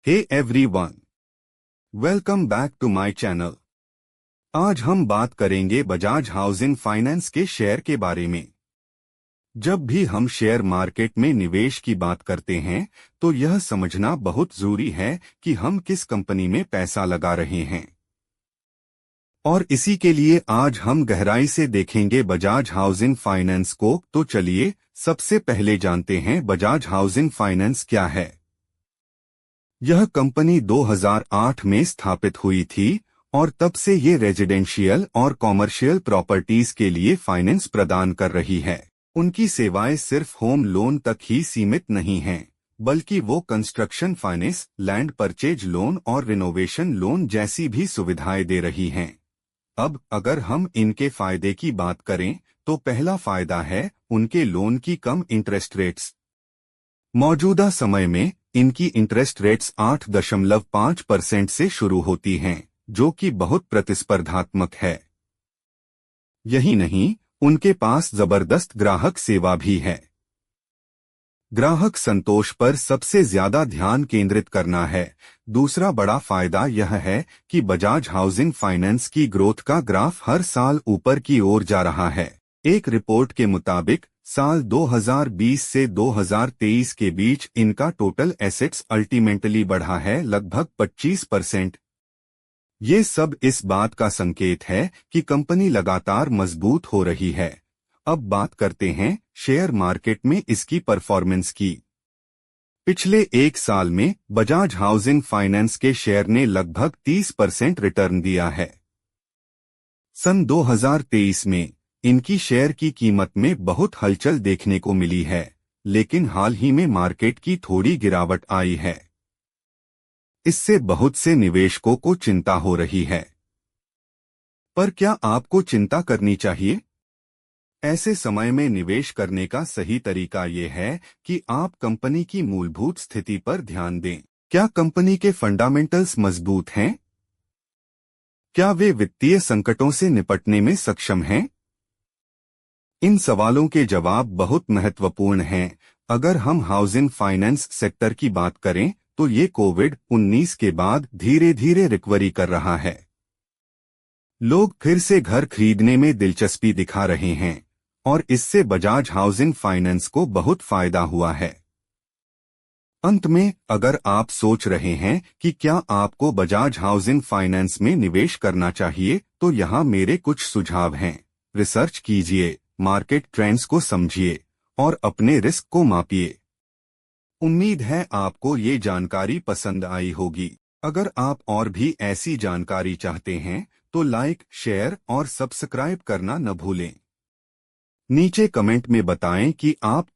Hey everyone, welcome back to my channel. आज हम बात करेंगे बजाज हाउसिंग फाइनेंस के शेयर के बारे में। जब भी हम शेयर मार्केट में निवेश की बात करते हैं तो यह समझना बहुत जरूरी है कि हम किस कंपनी में पैसा लगा रहे हैं, और इसी के लिए आज हम गहराई से देखेंगे बजाज हाउसिंग फाइनेंस को। तो चलिए सबसे पहले जानते हैं बजाज हाउसिंग फाइनेंस क्या है। यह कंपनी 2008 में स्थापित हुई थी और तब से ये रेजिडेंशियल और कॉमर्शियल प्रॉपर्टीज के लिए फाइनेंस प्रदान कर रही है। उनकी सेवाएं सिर्फ होम लोन तक ही सीमित नहीं हैं, बल्कि वो construction finance, land purchase loan और रिनोवेशन लोन जैसी भी सुविधाएं दे रही हैं। अब अगर हम इनके फायदे की बात करें तो पहला फायदा है उनके लोन की कम इंटरेस्ट रेट्स। मौजूदा समय में इनकी इंटरेस्ट रेट्स 8.5% से शुरू होती हैं, जो कि बहुत प्रतिस्पर्धात्मक है। यही नहीं, उनके पास जबरदस्त ग्राहक सेवा भी है। ग्राहक संतोष पर सबसे ज्यादा ध्यान केंद्रित करना है। दूसरा बड़ा फायदा यह है कि बजाज हाउसिंग फाइनेंस की ग्रोथ का ग्राफ हर साल ऊपर की ओर जा रहा है। एक रिपोर्ट के मुताबिक साल 2020 से 2023 के बीच इनका टोटल एसेट्स अल्टीमेटली बढ़ा है लगभग 25%। ये सब इस बात का संकेत है कि कंपनी लगातार मजबूत हो रही है। अब बात करते हैं शेयर मार्केट में इसकी परफॉर्मेंस की। पिछले एक साल में बजाज हाउसिंग फाइनेंस के शेयर ने लगभग 30% रिटर्न दिया है। सन 2023 में इनकी शेयर की कीमत में बहुत हलचल देखने को मिली है, लेकिन हाल ही में मार्केट की थोड़ी गिरावट आई है। इससे बहुत से निवेशकों को चिंता हो रही है। पर क्या आपको चिंता करनी चाहिए? ऐसे समय में निवेश करने का सही तरीका ये है कि आप कंपनी की मूलभूत स्थिति पर ध्यान दें। क्या कंपनी के फंडामेंटल्स मजबूत हैं? क्या वे वित्तीय संकटों से निपटने में सक्षम हैं? इन सवालों के जवाब बहुत महत्वपूर्ण हैं। अगर हम हाउसिंग फाइनेंस सेक्टर की बात करें तो ये कोविड-19 के बाद धीरे धीरे रिकवरी कर रहा है। लोग फिर से घर खरीदने में दिलचस्पी दिखा रहे हैं और इससे बजाज हाउसिंग फाइनेंस को बहुत फायदा हुआ है। अंत में, अगर आप सोच रहे हैं कि क्या आपको बजाज हाउसिंग फाइनेंस में निवेश करना चाहिए, तो यहाँ मेरे कुछ सुझाव हैं। रिसर्च कीजिए, मार्केट ट्रेंड्स को समझिए और अपने रिस्क को मापिए। उम्मीद है आपको ये जानकारी पसंद आई होगी। अगर आप और भी ऐसी जानकारी चाहते हैं तो लाइक, शेयर और सब्सक्राइब करना न भूलें। नीचे कमेंट में बताएं कि आप